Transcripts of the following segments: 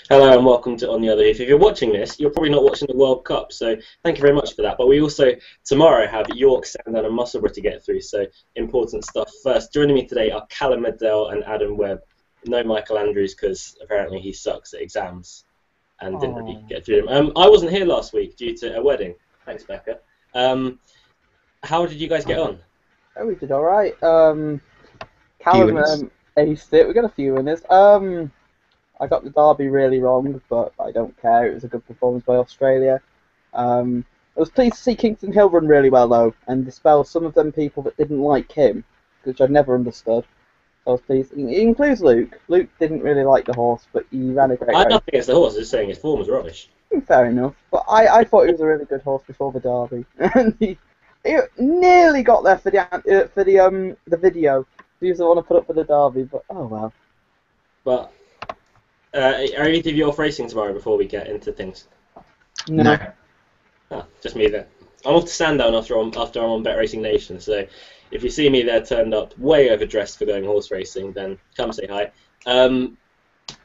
Hello and welcome to On the Other Leaf. If you're watching this, you're probably not watching the World Cup, so thank you very much for that. But we also tomorrow have York, Sandown and Musselburgh to get through, so important stuff. First, joining me today are Callum Medell and Adam Webb. No Michael Andrews because apparently he sucks at exams and didn't really get through them. I wasn't here last week due to a wedding. Thanks, Becca. How did you guys get on? Oh, we did all right. Few Callum winners. aced it. We got a few winners. I got the derby really wrong, but I don't care. It was a good performance by Australia. I was pleased to see Kingston Hill run really well though, and dispel some of them people that didn't like him, which I'd never understood. So I was pleased. It includes Luke. Luke didn't really like the horse, but he ran a great I have race. nothing against the horse, I'm just saying his form was rubbish. Fair enough. But I thought he was a really good horse before the derby, and he nearly got there for the video. He was the one to put up for the derby, but oh well. But are either of you off racing tomorrow before we get into things? No. Ah, just me then. I'm off to Sandown after I'm on Bet Racing Nation, so if you see me there turned up way overdressed for going horse racing, then come say hi.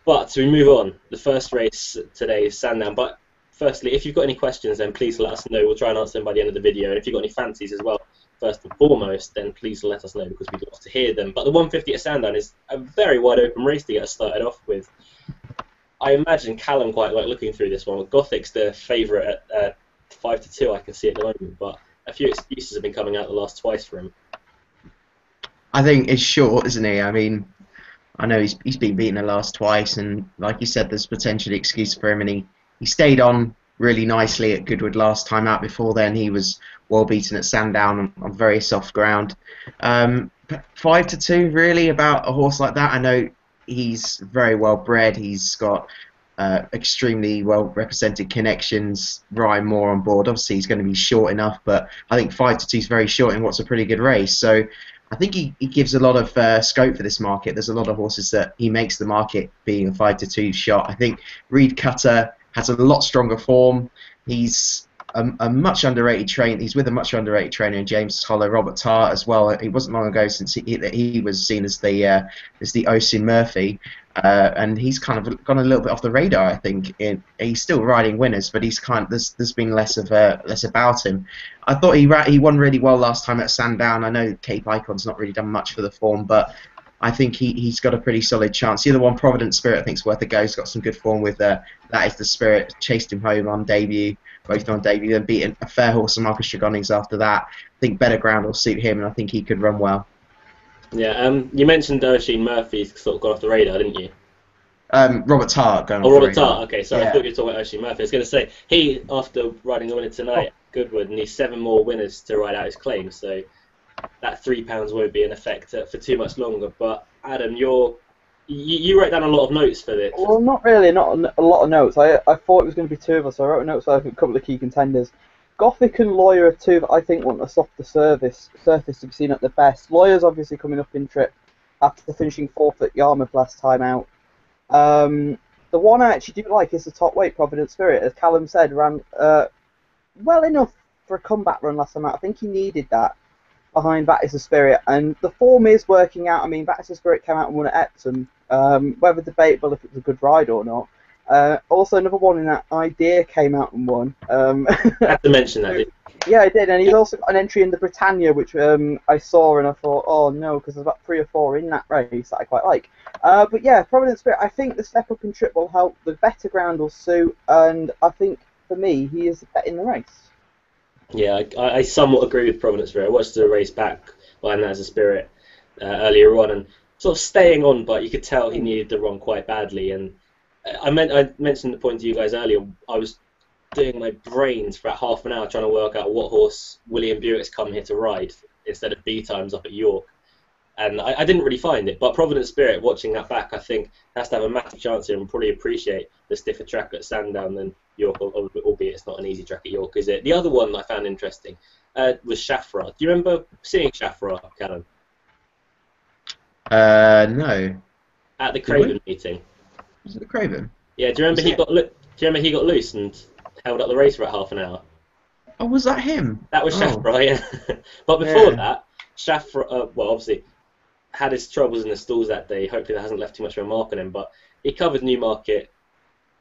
But we move on. The first race today is Sandown. But firstly, if you've got any questions, then please let us know. We'll try and answer them by the end of the video. And if you've got any fancies as well, first and foremost, then please let us know because we'd love to hear them. But the 150 at Sandown is a very wide open race to get us started off with. I imagine Callum quite like looking through this one. Gothic's the favourite at 5-2. I can see at the moment, but a few excuses have been coming out the last twice for him. I think it's short, isn't he? I mean, I know he's been beaten the last twice, and like you said, there's potentially excuse for him, and he stayed on really nicely at Goodwood last time out. Before then, he was well beaten at Sandown on very soft ground. 5-2, really, about a horse like that. I know he's very well bred. He's got extremely well represented connections. Ryan Moore on board. Obviously, he's going to be short enough, but I think 5-2 is very short in what's a pretty good race. So I think he gives a lot of scope for this market. There's a lot of horses that he makes the market being a 5-2 shot. I think Reed Cutter has a lot stronger form. He's a much underrated trainer. He's with a much underrated trainer in James Hollow, Robert Tarr as well. It wasn't long ago since he was seen as the Oisin Murphy, and he's kind of gone a little bit off the radar. I think he's still riding winners, but he's there's been less about him. I thought he won really well last time at Sandown. I know Cape Icon's not really done much for the form, but I think he's got a pretty solid chance. The other one, Providence Spirit, I think is worth a go. He's got some good form with That Is the Spirit. Chased him home on debut, both on debut, then beaten a fair horse and Marcus Dragonings after that. I think better ground will suit him, and I think he could run well. Yeah, you mentioned Oisin Murphy's sort of gone off the radar, didn't you? Robert Tart going Oh, off the Robert radar. Tarr. Okay, sorry, I thought you were talking about Oisin Murphy. I was going to say, he, after riding the winner tonight at Goodwood, needs 7 more winners to ride out his claim, so that £3 won't be in effect for too much longer. But Adam, you wrote down a lot of notes for this. Well, not really, not a lot of notes. I thought it was going to be two of us, so I wrote notes for a couple of key contenders. Gothic and Lawyer are two that I think want a softer surface to be seen at the best. Lawyer's obviously coming up in trip after finishing 4th at Yarmouth last time out. The one I actually do like is the top weight, Providence Spirit. As Callum said, ran well enough for a comeback run last time out. I think he needed that behind That Is the Spirit, and the form is working out. I mean, That Is the Spirit came out and won at Epsom. Whether debatable if it was a good ride or not. Also, another one in that Idea came out and won. I had to mention that, didn't you? Yeah, I did, and he's also got an entry in the Britannia, which I saw and I thought, oh no, because there's about 3 or 4 in that race that I quite like. But yeah, Providence Spirit, I think the step up in trip will help, the better ground will suit, and I think, for me, he is the bet in the race. Yeah, I somewhat agree with Providence Spirit. I watched the race back behind That Is the Spirit earlier on, and sort of staying on, but you could tell he needed the run quite badly. And I mentioned the point to you guys earlier. I was doing my brains for about half an hour trying to work out what horse William Buick's come here to ride instead of B Times up at York, and I didn't really find it. But Providence Spirit, watching that back, I think has to have a massive chance here and probably appreciate the stiffer track at Sandown than York, albeit it's not an easy track at York, is it? The other one I found interesting was Shafra. Do you remember seeing Shafra, Callum? No. At the Craven meeting. Was it the Craven? Yeah, do you remember he got loose and held up the race for about half an hour? Oh, was that him? That was Oh. Shafra, yeah. But before that, Shafra, well, obviously, had his troubles in the stalls that day. Hopefully that hasn't left too much of a mark on him, but he covered Newmarket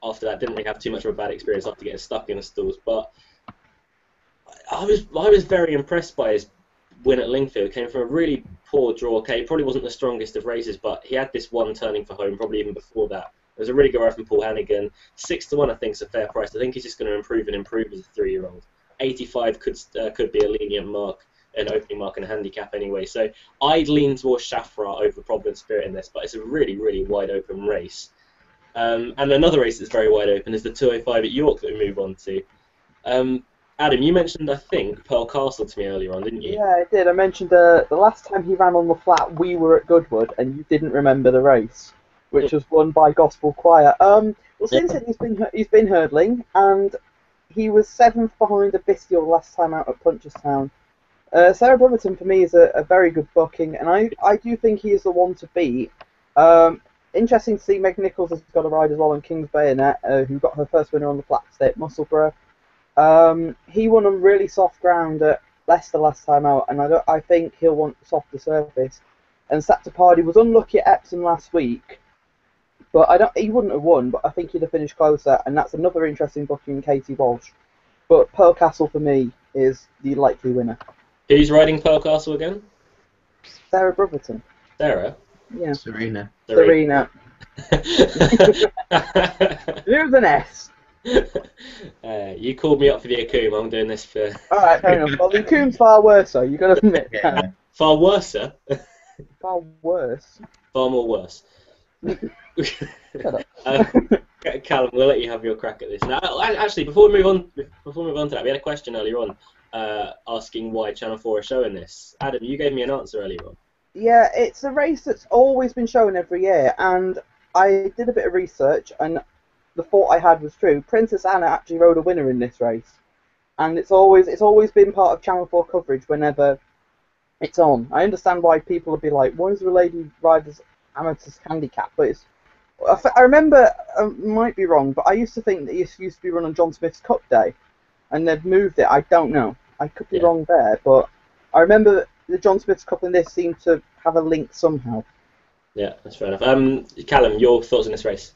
after that. Didn't really have too much of a bad experience after getting stuck in the stalls. But I was very impressed by his win at Lingfield. Came from a really poor draw. Okay, he probably wasn't the strongest of races, but he had this one turning for home, probably even before that. It was a really good ride from Paul Hannigan. 6-1, I think, is a fair price. I think he's just going to improve and improve as a 3-year-old. 85 could be a lenient mark, an opening mark and a handicap anyway. So I'd lean towards Shafra over Providence Spirit in this, but it's a really, really wide open race. And another race that's very wide open is the 205 at York that we move on to. Adam, you mentioned, I think, Pearl Castle to me earlier on, didn't you? Yeah, I did. I mentioned the last time he ran on the flat, we were at Goodwood, and you didn't remember the race, which was won by Gospel Choir. Well, since then he's been hurdling, and he was 7th behind a Bestial last time out at Punchestown. Sarah Brotherton for me is a very good booking, and I do think he is the one to beat. Interesting to see Meg Nichols has got a ride as well on King's Bayonet, who got her first winner on the flat today at Musselburgh. He won on really soft ground at Leicester last time out, and I think he'll want softer surface. And Saptapardi was unlucky at Epsom last week, but he wouldn't have won, but I think he'd have finished closer, and that's another interesting booking, Katie Walsh. But Pearl Castle for me is the likely winner. Who's riding Pearl Castle again? Sarah Brotherton. Sarah? Yeah. Serena. There's an S. You called me up for the Akoum. I'm doing this for... Alright, fair enough. Well, the Akoum's far worse, though. You've got to admit that. Far worse, sir. Far worse. Far more worse. Shut up. Callum, we'll let you have your crack at this. Now, actually, before we move on to that, we had a question earlier on asking why Channel 4 are showing this. Adam, you gave me an answer earlier on. Yeah, it's a race that's always been shown every year, and I did a bit of research, and the thought I had was true. Princess Anna actually rode a winner in this race, and it's always been part of Channel 4 coverage whenever it's on. I understand why people would be like, why is there a lady rider's amateur handicap? But I remember, I might be wrong, but I used to think that it used to be run on John Smith's Cup Day, and they've moved it. I don't know. I could be wrong there, but I remember the John Smith's Cup and this seem to have a link somehow. Yeah, that's fair enough. Callum, your thoughts on this race?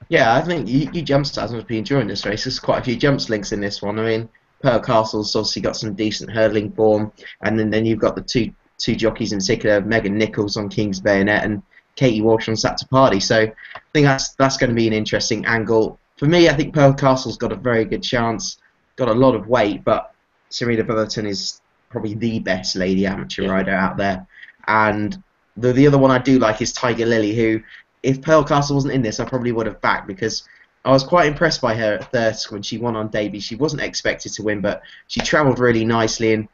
Yeah, I think you jump stars must be enjoying this race. There's quite a few jumps links in this one. I mean, Pearl Castle's obviously got some decent hurdling form, and then you've got the two jockeys in particular, Megan Nichols on King's Bayonet and Katie Walsh on Saptapardi. So I think that's going to be an interesting angle. For me, I think Pearl Castle's got a very good chance, got a lot of weight, but Serena Brotherton is probably the best lady amateur rider out there. And the other one I do like is Tiger Lily, who, if Pearl Castle wasn't in this, I probably would have backed, because I was quite impressed by her at Thirsk when she won on debut. She wasn't expected to win, but she travelled really nicely, and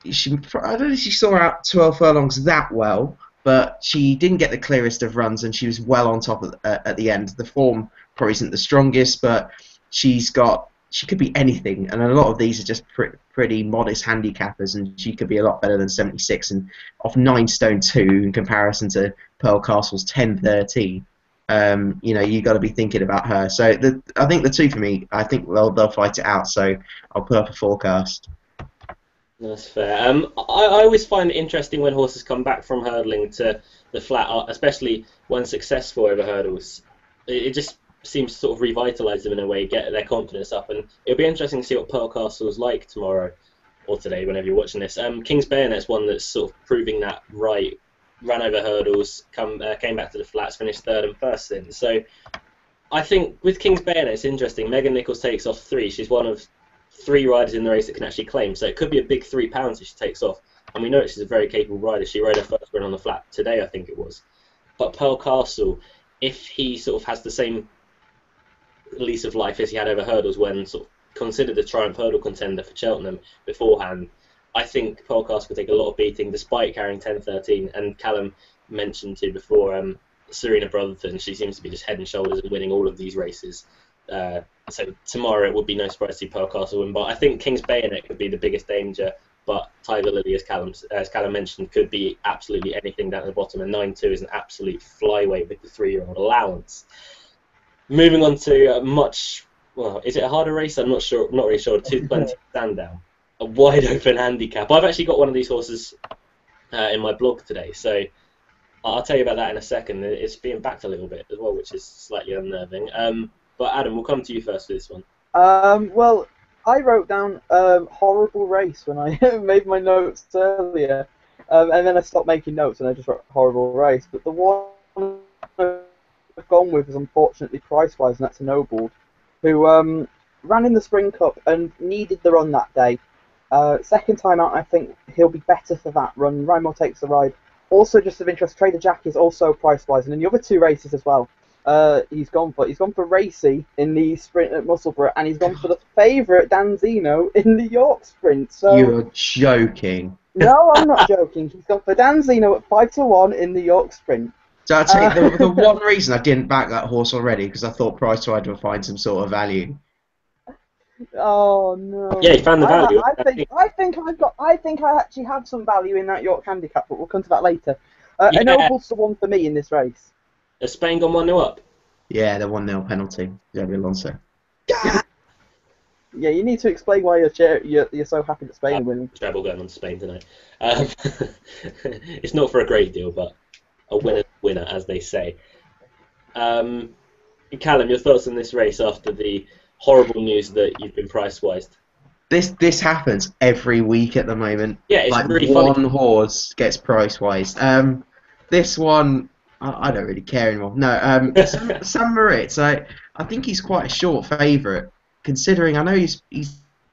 I don't know if she saw out 12 furlongs that well, but she didn't get the clearest of runs, and she was well on top at the end. The form probably isn't the strongest, but she could be anything, and a lot of these are just pretty modest handicappers, and she could be a lot better than 76 and off 9 stone 2 in comparison to Pearl Castle's 10.13. You got to be thinking about her. So I think the two for me, I think they'll fight it out. So I'll put up a forecast. That's fair. I always find it interesting when horses come back from hurdling to the flat, especially when successful over hurdles. It just seems to sort of revitalise them in a way, get their confidence up, and it'll be interesting to see what Pearl Castle's like tomorrow or today, whenever you're watching this. King's Bayonet's one that's sort of proving that right. Ran over hurdles, came back to the flats, finished 3rd and 1st in. So I think with King's Bayonet, it's interesting. Megan Nichols takes off 3. She's one of 3 riders in the race that can actually claim. So it could be a big £3 if she takes off. And we know she's a very capable rider. She rode her first win on the flat today, I think it was. But Pearl Castle, if he sort of has the same lease of life as he had over hurdles when sort of considered a Triumph hurdle contender for Cheltenham beforehand, I think Pearl Castle could take a lot of beating despite carrying 10.13. And Callum mentioned too before, Serena Brotherton, she seems to be just head and shoulders and winning all of these races. So tomorrow it would be no surprise to see Pearl Castle win. But I think King's Bayonet could be the biggest danger. But Tiger Lily, as Callum mentioned, could be absolutely anything down at the bottom. And 9.2 is an absolute flyweight with the 3-year-old allowance. Moving on to is it a harder race? I'm not sure. Not really sure. 220 Sandown, a wide open handicap. I've actually got one of these horses in my blog today, so I'll tell you about that in a second. It's being backed a little bit as well, which is slightly unnerving. But Adam, we'll come to you first for this one. Well, I wrote down horrible race when I made my notes earlier, and then I stopped making notes and I just wrote horrible race. But the one I've gone with is unfortunately price-wise, and that's Ennobled, who ran in the Spring Cup and needed the run that day. Second time out, I think he'll be better for that run. Rymore takes the ride. Also, just of interest, Trader Jack is also price-wise, and in the other two races as well. He's gone for Racy in the sprint at Musselburgh, and he's gone for the favourite Danzino in the York sprint. So You're joking. no, I'm not joking. He's gone for Danzino at 5-1 in the York sprint. So I'll tell you, the one reason I didn't back that horse already, because I thought Price-wise would find some sort of value. Oh no! Yeah, he found the value. I think I actually have some value in that York handicap, but we'll come to that later. Yeah. Ennoble's the one for me in this race. Has Spain gone 1-0 up? Yeah, the 1-0 penalty. Xabi Alonso. Yeah, you need to explain why you're so happy that Spain are winning. Treble going on to Spain tonight. It's not for a great deal, but a winner's winner, as they say. Callum, your thoughts on this race after the horrible news that you've been price-wised? This happens every week at the moment. Yeah, it's like really one funny. horse gets price-wised. This one, I don't really care anymore. No, Sam Moritz, I think he's quite a short favourite, considering I know he's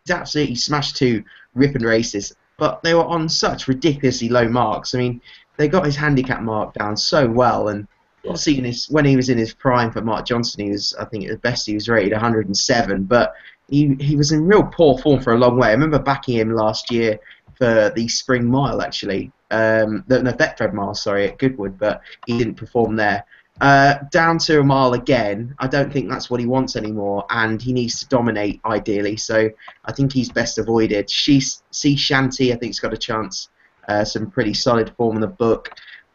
absolutely smashed 2 ripping races, but they were on such ridiculously low marks. I mean, they got his handicap mark down so well, and obviously when he was in his prime for Mark Johnson, he was, I think at the best he was rated 107, but he was in real poor form for a long way. I remember backing him last year for the Spring Mile, actually. The Betfred Mile, sorry, at Goodwood, but he didn't perform there. Down to a mile again, I don't think that's what he wants anymore, and he needs to dominate, ideally, so I think he's best avoided. Sea Shanty, I think, has got a chance. Some pretty solid form in the book,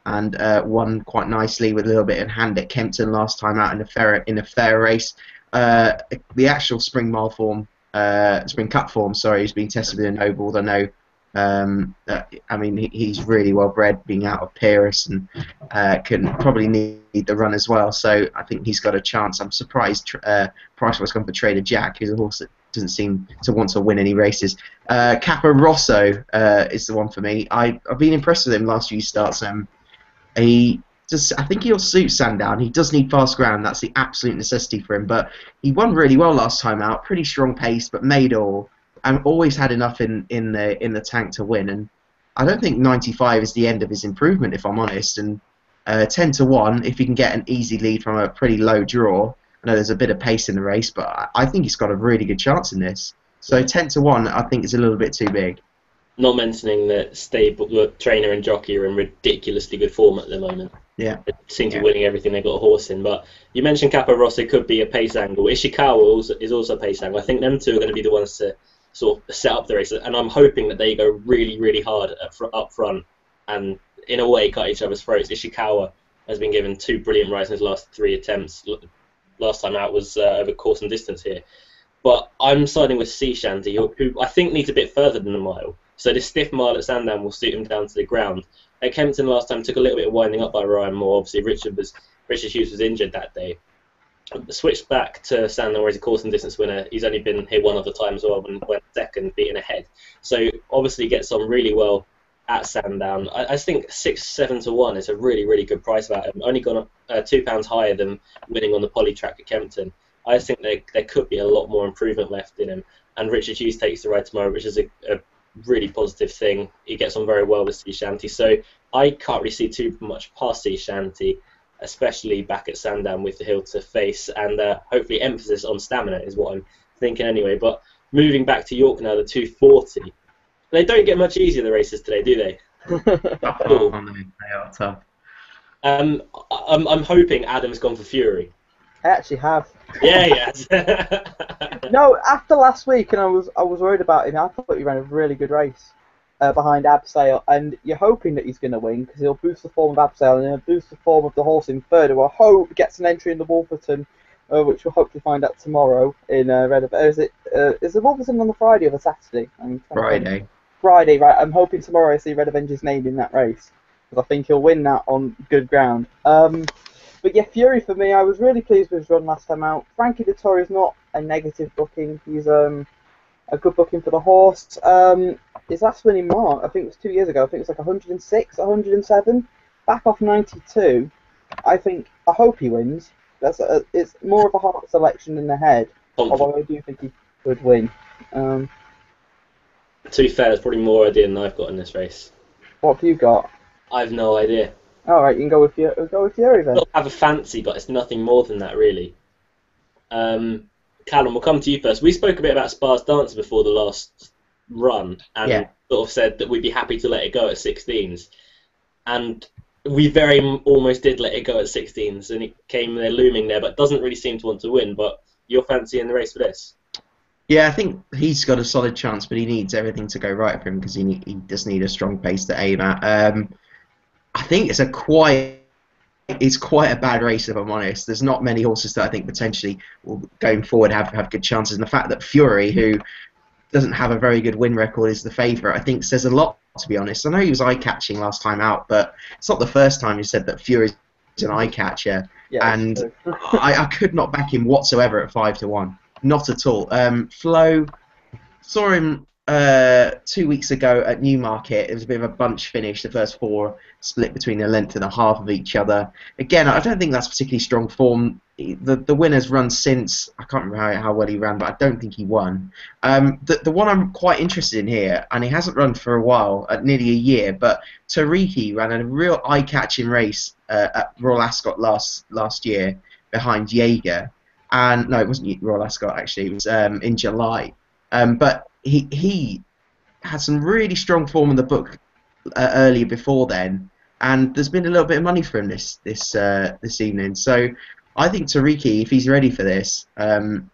and won quite nicely with a little bit in hand at Kempton last time out in a fair race. The actual Spring Mile form, Spring Cup form, sorry, is being tested with Ennobled. I know. I mean, he's really well bred, being out of Pyrrhus, and can probably need the run as well. So I think he's got a chance. I'm surprised Price was gone for Trader Jack, who's a horse that doesn't seem to want to win any races. Capo Rosso is the one for me. I've been impressed with him last few starts. I think he'll suit Sandown. He does need fast ground. That's the absolute necessity for him. But he won really well last time out. Pretty strong pace, but made all. And always had enough in the tank to win. And I don't think 95 is the end of his improvement, if I'm honest. And 10-1, if he can get an easy lead from a pretty low draw. I know there's a bit of pace in the race, but I think he's got a really good chance in this. So 10-1, I think, is a little bit too big. Not mentioning that stable trainer and jockey are in ridiculously good form at the moment. Yeah. They seem to be winning everything they've got a horse in. But you mentioned Capo Rosso could be a pace angle. Ishikawa is also a pace angle. I think them two are going to be the ones to sort of set up the race, and I'm hoping that they go really, really hard up front and in a way cut each other's throats. Ishikawa has been given 2 brilliant rides in his last 3 attempts. Last time out was over course and distance here. But I'm siding with Sea Shanty, who I think needs a bit further than a mile. So the stiff mile at Sandown will suit him down to the ground. At Kempton last time took a little bit of winding up by Ryan Moore. Obviously Richard Hughes was injured that day. Switched back to Sandown, where he's a course and distance winner. He's only been here one other time as well, and went second, beating ahead. So obviously gets on really well at Sandown. I think 6-7-1 is a really, really good price about him. Only gone up £2 higher than winning on the poly track at Kempton. I think there could be a lot more improvement left in him. And Richard Hughes takes the ride tomorrow, which is a really positive thing. He gets on very well with Sea Shanty. So I can't really see too much past Sea Shanty, especially back at Sandown with the hill to face, and hopefully emphasis on stamina is what I'm thinking anyway. But moving back to York now, the 240. They don't get much easier, the races today, do they? They are tough. I'm hoping Adam's gone for Fury. I actually have. Yeah, he has. No, after last week, and I was worried about him. I thought he ran a really good race behind Abseil, and you're hoping that he's going to win because he'll boost the form of Abseil and he'll boost the form of the horse in third, who I hope gets an entry in the Wolverton, which we'll hopefully find out tomorrow in Red. Is the Wolverton on the Friday or the Saturday? Friday. Friday, right. I'm hoping tomorrow I see Red Avenger's name in that race, because I think he'll win that on good ground. But yeah, Fury for me, I was really pleased with his run last time out. Frankie Dettori is not a negative booking. He's a good booking for the horse. His last winning mark, I think it was 2 years ago. I think it's like 106, 107, back off 92. I hope he wins. It's more of a heart selection than the head. Although I do think he could win. To be fair, there's probably more idea than I've got in this race. What have you got? I've no idea. All right, you can go with Fury then. I don't have a fancy, but it's nothing more than that, really. Callum, we'll come to you first. We spoke a bit about Spar's Dancer before the last run, and sort of said that we'd be happy to let it go at 16s. And we very almost did let it go at 16s, and it came there looming there, but doesn't really seem to want to win. But your fancy in the race for this? Yeah, I think he's got a solid chance, but he needs everything to go right for him because he does need a strong pace to aim at. I think it's quite a bad race, if I'm honest. There's not many horses that I think potentially will, going forward, have good chances. And the fact that Fury, who doesn't have a very good win record, is the favourite, I think says a lot, to be honest. I know he was eye-catching last time out, but it's not the first time you said that Fury's an eye-catcher. Yeah, and I could not back him whatsoever at 5-1. Not at all. Flo, saw him 2 weeks ago at Newmarket. It was a bit of a bunch finish. The first four split between a length and a half of each other. Again, I don't think that's particularly strong form. The winner's run since, I can't remember how well he ran, but I don't think he won. The one I'm quite interested in here, and he hasn't run for a while, nearly a year, but Tariki ran a real eye-catching race at Royal Ascot last year behind Jaeger. And no, it wasn't Royal Ascot, actually. It was in July. But he had some really strong form in the book earlier before then, and there's been a little bit of money for him this evening. So I think Tariki, if he's ready for this,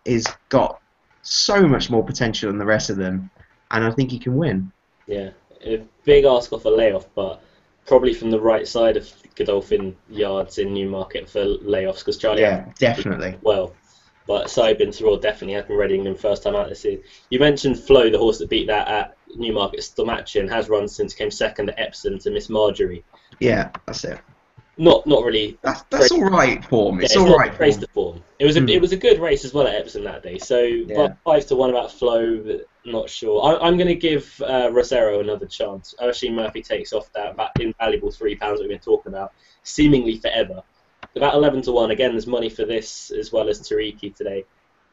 is got so much more potential than the rest of them, and I think he can win. Yeah, a big ask off a layoff, but probably from the right side of Godolphin Yards in Newmarket for layoffs, because Charlie, definitely. Well, but Saibin Thrall definitely has been readying him first time out this season. You mentioned Flo, the horse that beat that at Newmarket Stomachin, has run since came second at Epsom to Miss Marjorie. Yeah, that's it. Not really. That's all right form. It's all all right. Race to form. It was a good race as well at Epsom that day. So, but 5-1 about Flo. Not sure. I'm going to give Rosero another chance. Oisin Murphy takes off that invaluable £3 that we've been talking about, seemingly forever. About 11-1 again. There's money for this as well as Tariki today.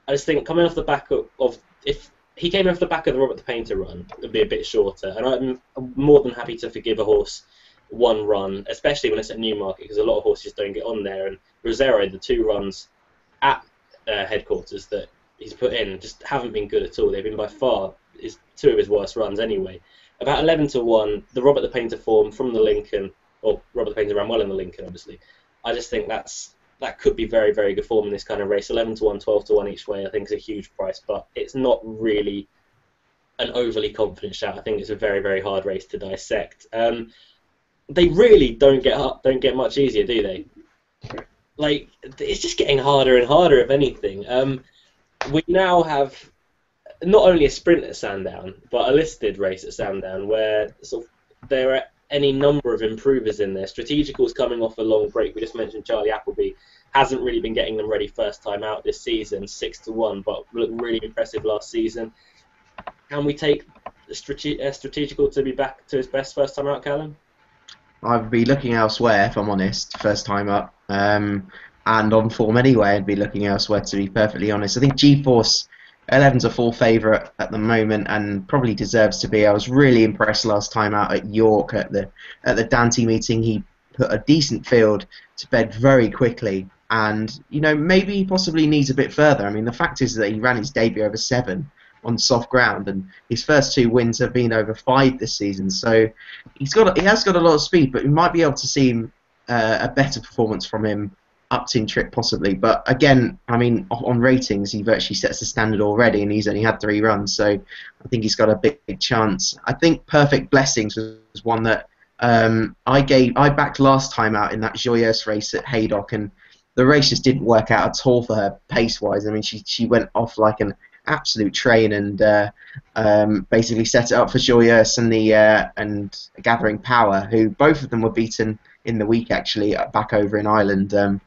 I just think coming off the back of if he came off the back of the Robert the Painter run, it'd be a bit shorter. And I'm more than happy to forgive a horse one run, especially when it's at Newmarket, because a lot of horses don't get on there. And Rosero, the 2 runs at headquarters that he's put in just haven't been good at all. They've been by far 2 of his worst runs anyway. About 11-1, the Robert the Painter form from the Lincoln, or Robert the Painter ran well in the Lincoln, obviously. I just think that could be very, very good form in this kind of race. 11-1, 12-1 each way, I think is a huge price, but it's not really an overly confident shout. I think it's a very, very hard race to dissect. They really don't get much easier, do they? Like, it's just getting harder and harder, if anything. We now have not only a sprint at Sandown, but a listed race at Sandown, where there are any number of improvers in there. Strategical's coming off a long break. We just mentioned Charlie Appleby hasn't really been getting them ready first time out this season, 6-1, but looked really impressive last season. Can we take Strategical to be back to his best first time out, Callum? I'd be looking elsewhere, if I'm honest, first time up. And on form anyway, I'd be looking elsewhere, to be perfectly honest. I think G-Force 11's a full favourite at the moment and probably deserves to be. I was really impressed last time out at York at the Dante meeting. He put a decent field to bed very quickly, and maybe he possibly needs a bit further. I mean, the fact is that he ran his debut over 7 on soft ground, and his first 2 wins have been over 5 this season. So he has got a lot of speed, but we might be able to see a better performance from him up tin trip possibly. But again, I mean, on ratings, he virtually sets the standard already, and he's only had 3 runs, so I think he's got a big chance. I think Perfect Blessings was one that I backed last time out in that Joyeuse race at Haydock, and the race just didn't work out at all for her pace-wise. I mean, she went off like an absolute train and basically set it up for Joyeuse and Gathering Power, who both of them were beaten in the week actually back over in Ireland.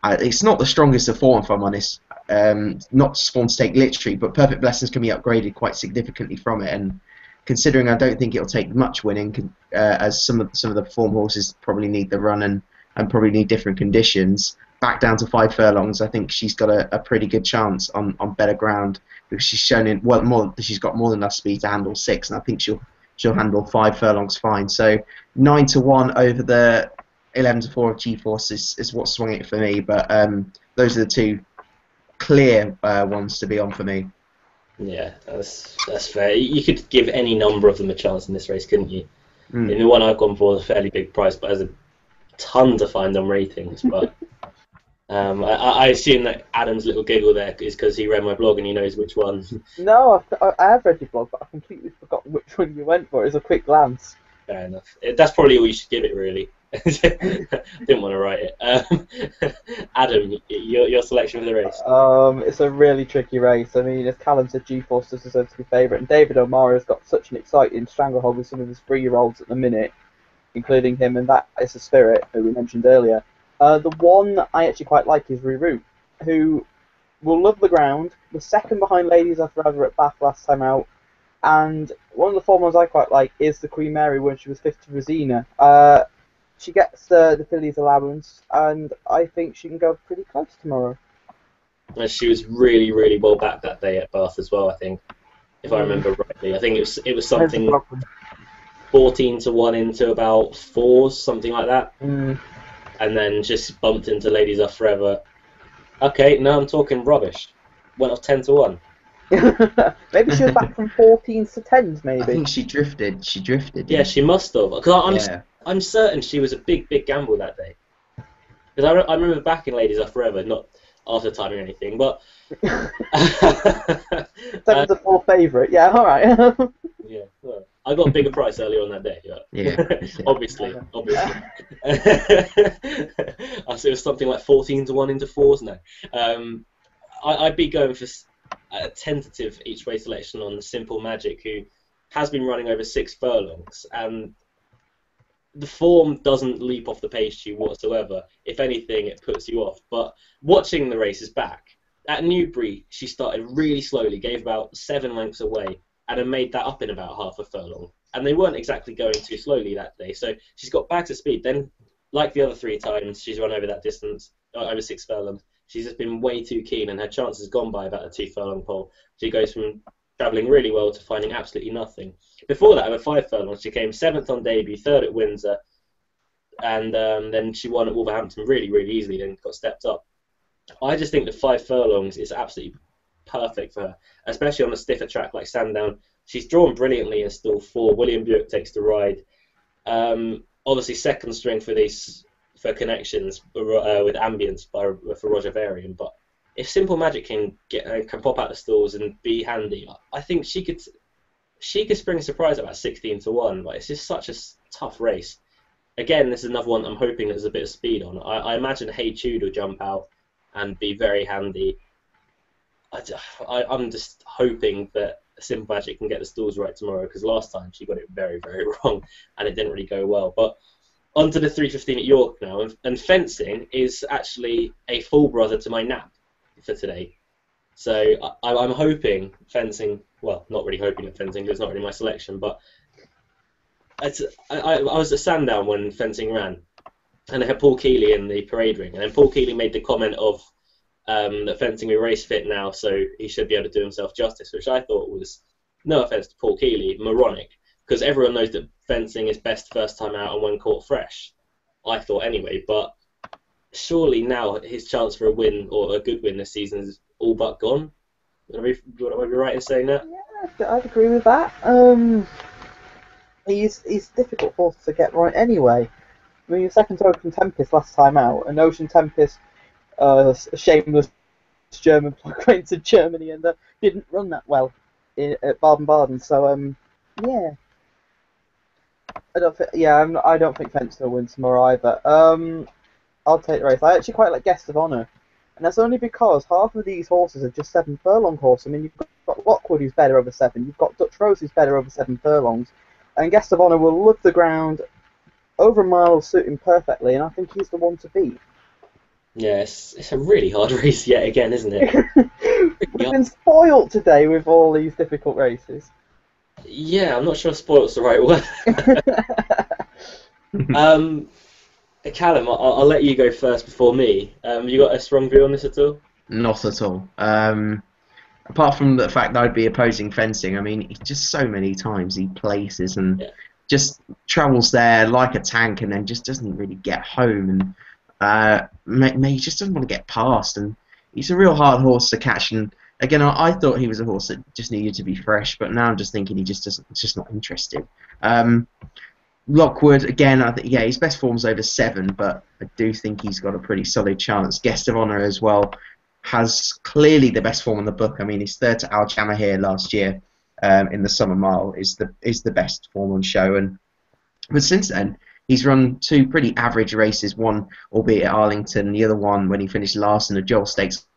It's not the strongest of form, if I'm honest. Not form to take literally, but Perfect Blessings can be upgraded quite significantly from it. And considering I don't think it'll take much winning, as some of the form horses probably need the run and probably need different conditions. Back down to 5 furlongs, I think she's got a pretty good chance on better ground because she's shown she's got more than enough speed to handle 6, and I think she'll handle 5 furlongs fine. So 9-1 over the 11-4 of G-Force is what swung it for me, but those are the two clear ones to be on for me. Yeah, that's fair. You could give any number of them a chance in this race, couldn't you? Mm. In the one I've gone for is a fairly big price, but has a ton to find on ratings. But I assume that Adam's little giggle there is because he read my blog and he knows which one. No, I have read your blog, but I completely forgot which one you went for. It was a quick glance. Fair enough. That's probably all you should give it, really. Didn't want to write it. Adam, your selection for the race? It's a really tricky race. I mean, as Callum said, G-Force does deserve to be favourite, and David O'Mara has got such an exciting stranglehold with some of his 3-year-olds at the minute, including him, and that is the Spirit, who we mentioned earlier. The one I actually quite like is Route, who will love the ground, was second behind Ladies Are Forever at Bath last time out, and one of the form ones I quite like is the Queen Mary when she was 5th to Rosina. She gets the fillies allowance, and I think she can go pretty close tomorrow. And she was really, really well backed that day at Bath as well, I think, if I remember rightly. I think it was something 14-1 into about 4s, something like that. And then just bumped into Ladies Are Forever. Okay, now I'm talking rubbish. Went off 10-1. Maybe she was back from 14s to 10s, maybe. I think she drifted. Yeah, she must have. Because I'm certain she was a big, big gamble that day. Because I remember backing Ladies Are Forever, not after timing or anything, but... Second's a 4 favourite, yeah, alright. Yeah, well, I got a bigger price earlier on that day. Yeah. obviously. So it was something like 14-1 into 4s now. I'd be going for a tentative each way selection on Simple Magic, who has been running over 6 furlongs, and the form doesn't leap off the page to you whatsoever. If anything, it puts you off. But watching the races back, at Newbury, she started really slowly, gave about 7 lengths away, and then made that up in about half a furlong. And they weren't exactly going too slowly that day. So she's got back to speed. Then, like the other 3 times, she's run over that distance, over 6 furlongs. She's just been way too keen, and her chance has gone by about a 2 furlong pole. She goes from travelling really well to finding absolutely nothing. Before that, over 5 furlongs, she came 7th on debut, 3rd at Windsor, and then she won at Wolverhampton really, really easily, then got stepped up. I just think the 5 furlongs is absolutely perfect for her, especially on a stiffer track like Sandown. She's drawn brilliantly in stall 4. William Buick takes the ride. Obviously, second string for connections with Ambience for Roger Varian, but if Simple Magic can pop out the stalls and be handy, I think she could spring a surprise at about 16-1. But it's just such a tough race. Again, this is another one I'm hoping there's a bit of speed on. I imagine Hey Jude will jump out and be very handy. I'm just hoping that Simple Magic can get the stalls right tomorrow, because last time she got it very, very wrong and it didn't really go well. But on to the 3:15 at York now, and fencing is actually a full brother to my nap for today. So I'm hoping fencing, well, not really hoping that fencing, because it's not really my selection, but I was at Sandown when fencing ran, and they had Paul Keeley in the parade ring, and then Paul Keeley made the comment of that fencing will race fit now, so he should be able to do himself justice, which I thought was, no offence to Paul Keeley, moronic, because everyone knows that fencing is best first time out and when caught fresh. I thought anyway, but surely now his chance for a win, or a good win this season, is all but gone. Would I be right in saying that? Yeah, I'd agree with that. He's difficult horse to get right anyway. I mean, second to Ocean Tempest last time out, and Ocean Tempest, a shameless German plug, went to Germany and didn't run that well at Baden-Baden. So yeah, I don't think Fence will win tomorrow either. I'll take the race. I actually quite like Guest of Honour, and that's only because half of these horses are just 7 furlong horses. I mean, you've got Lockwood who's better over 7, you've got Dutch Rose who's better over 7 furlongs, and Guest of Honour will love the ground. Over a mile will suit him perfectly, and I think he's the one to beat. Yeah, it's a really hard race yet again, isn't it? We've Yeah, been spoilt today with all these difficult races. yeah, I'm not sure spoilt's the right word. Um, Callum, I'll let you go first before me. You got a strong view on this at all? Not at all. Apart from the fact that I'd be opposing fencing, I mean, just so many times he places and Yeah. just travels there like a tank, and then just doesn't really get home, and he just doesn't want to get past. And he's a real hard horse to catch. And again, I thought he was a horse that just needed to be fresh, but now I'm just thinking he just doesn't, just not interested. Um, Lockwood, again, I think, yeah, his best form's over 7, but I do think he's got a pretty solid chance. Guest of Honour as well has clearly the best form in the book. I mean, his third to Al Jammer here last year in the Summer Mile is the best form on show. But since then, he's run 2 pretty average races, one albeit at Arlington, the other one when he finished last in the Joel Stakes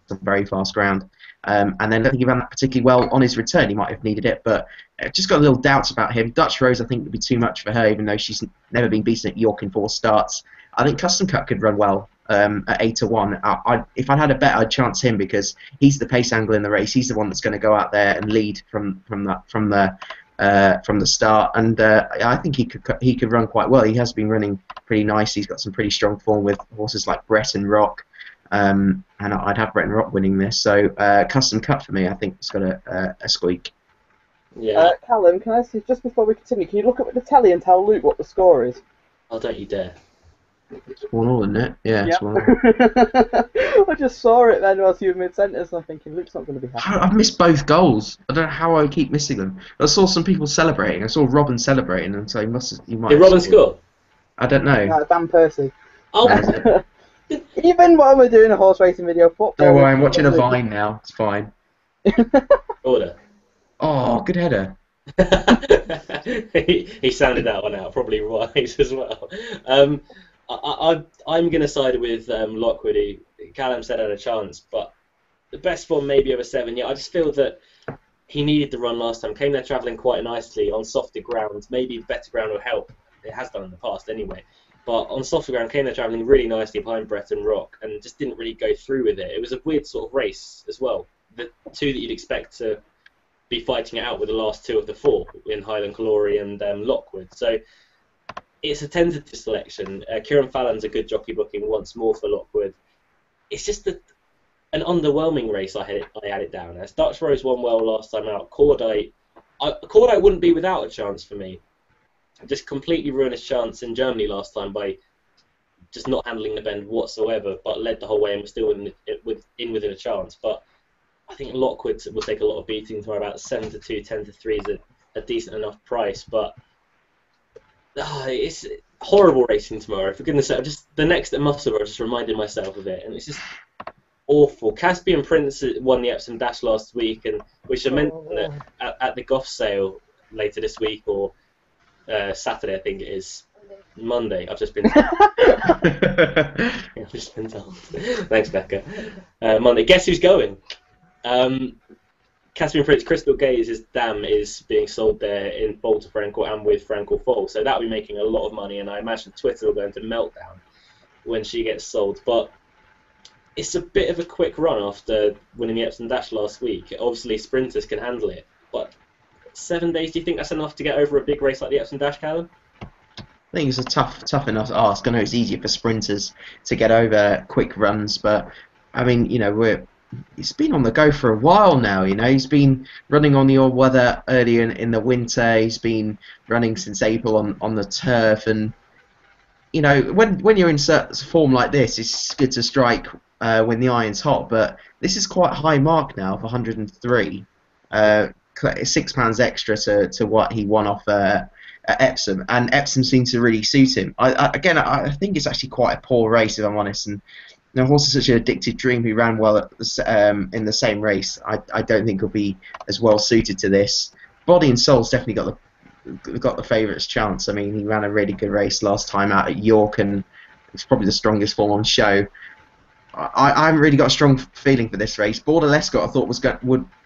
on very fast ground. And then I think he ran that particularly well on his return. He might have needed it, but I've just got a little doubts about him. Dutch Rose, I think, would be too much for her, even though she's never been beaten at York in 4 starts. I think Custom Cup could run well at 8-1. If I'd had a bet, I'd chance him because he's the pace angle in the race. He's the one that's going to go out there and lead from the start, and I think he could run quite well. He has been running pretty nice. He's got some pretty strong form with horses like Brett and Rock. And I'd have Brett and Rock winning this. So Custom Cup for me, I think it's got a squeak. Yeah. Callum, can I see, just before we continue, can you look up at the telly and tell Luke what the score is? Oh, don't you dare. It's 1-1, isn't it? Yeah, it's 1-1. I just saw it then whilst you were mid-sentence and I'm thinking, Luke's not going to be happy. I've missed both goals. I don't know how I keep missing them. I saw some people celebrating. I saw Robin celebrating, and so he might. Did have Robin scored. score? I don't know. Dan Percy. Oh, Even while we're doing a horse racing video, football. Don't worry, I'm watching a Vine now. It's fine. order. Oh, good header. He sounded that one out, probably wise as well. I'm going to side with Lockwood, who Callum said had a chance, but the best form maybe over 7. Yeah, I just feel that he needed the run last time. Came there travelling quite nicely on softer ground. Maybe better ground will help. It has done in the past anyway. But on softer ground, came there travelling really nicely behind Brett and Rock, and just didn't really go through with it. It was a weird sort of race as well. The 2 that you'd expect to be fighting it out with the last 2 of the 4 in Highland Glory and Lockwood. So it's a tentative selection. Kieran Fallon's a good jockey booking once more for Lockwood. It's just an underwhelming race. I had it down as. Dutch Rose won well last time out. Cordite wouldn't be without a chance for me. Just completely ruined his chance in Germany last time by just not handling the bend whatsoever, but led the whole way and was still within a chance. But I think Lockwood will take a lot of beating tomorrow. About 7-2, 10-3 is a decent enough price, but it's horrible racing tomorrow. For goodness sake, just the next at Musselburgh, I just reminded myself of it, and it's just awful. Caspian Prince won the Epsom Dash last week, and we should mention that at the Goff sale later this week or Saturday, I think it is. Monday. I've just been told. I've just been told. Thanks, Becca. Monday. Guess who's going? Caspian Prince Crystal Gaze's dam is being sold there in Bolter Frankel and with Frankel Fall, so that'll be making a lot of money, and I imagine Twitter will go into meltdown when she gets sold. But it's a bit of a quick run after winning the Epsom Dash last week. Obviously, sprinters can handle it, but 7 days, do you think that's enough to get over a big race like the Epsom Dash, Callum? I think it's a tough enough ask. I know it's easier for sprinters to get over quick runs, but I mean, he's been on the go for a while now. He's been running on the all weather early in the winter. He's been running since April on the turf, and when you're in form like this, it's good to strike when the iron's hot. But this is quite a high mark now for 103. £6 extra to what he won off at Epsom, and Epsom seemed to really suit him. I think it's actually quite a poor race, if I'm honest. And horse is such an addictive dream who ran well in the same race. I don't think he'll be as well suited to this. Body and Soul's definitely got the favourites chance. I mean, he ran a really good race last time out at York, and it's probably the strongest form on show. I haven't really got a strong feeling for this race. Border Lescott I thought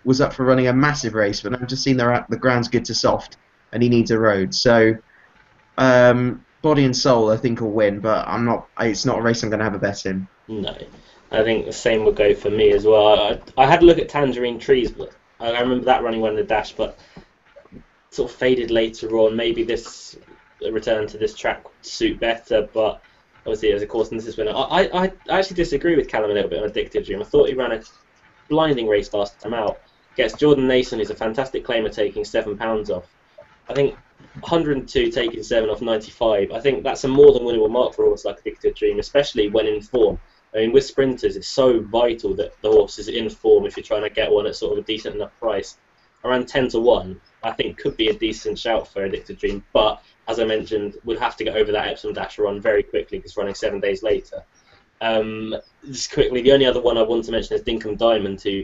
was up for running a massive race, but I've just seen the ground's good to soft, and he needs a road. So Body and Soul, I think, will win, but I'm not. It's not a race I'm going to have a bet in. No, I think the same would go for me as well. I had a look at Tangerine Trees, but I remember that running well in the dash, but sort of faded later on. Maybe this return to this track would suit better, but obviously as a course, and this is winner. I actually disagree with Callum a little bit on Addictive Dream. I thought he ran a blinding race last time out. Gets Jordan Nason, who's a fantastic claimer, taking £7 off. I think 102 taking 7 off 95. I think that's a more than winnable mark for a horse like Addictive Dream, especially when in form. I mean, with sprinters, it's so vital that the horse is in form if you're trying to get one at sort of a decent enough price. Around 10 to 1, I think could be a decent shout for Addictive Dream, but as I mentioned, would have to get over that Epsom Dash run very quickly because running 7 days later. Just quickly, the only other one I want to mention is Dinkum Diamond, who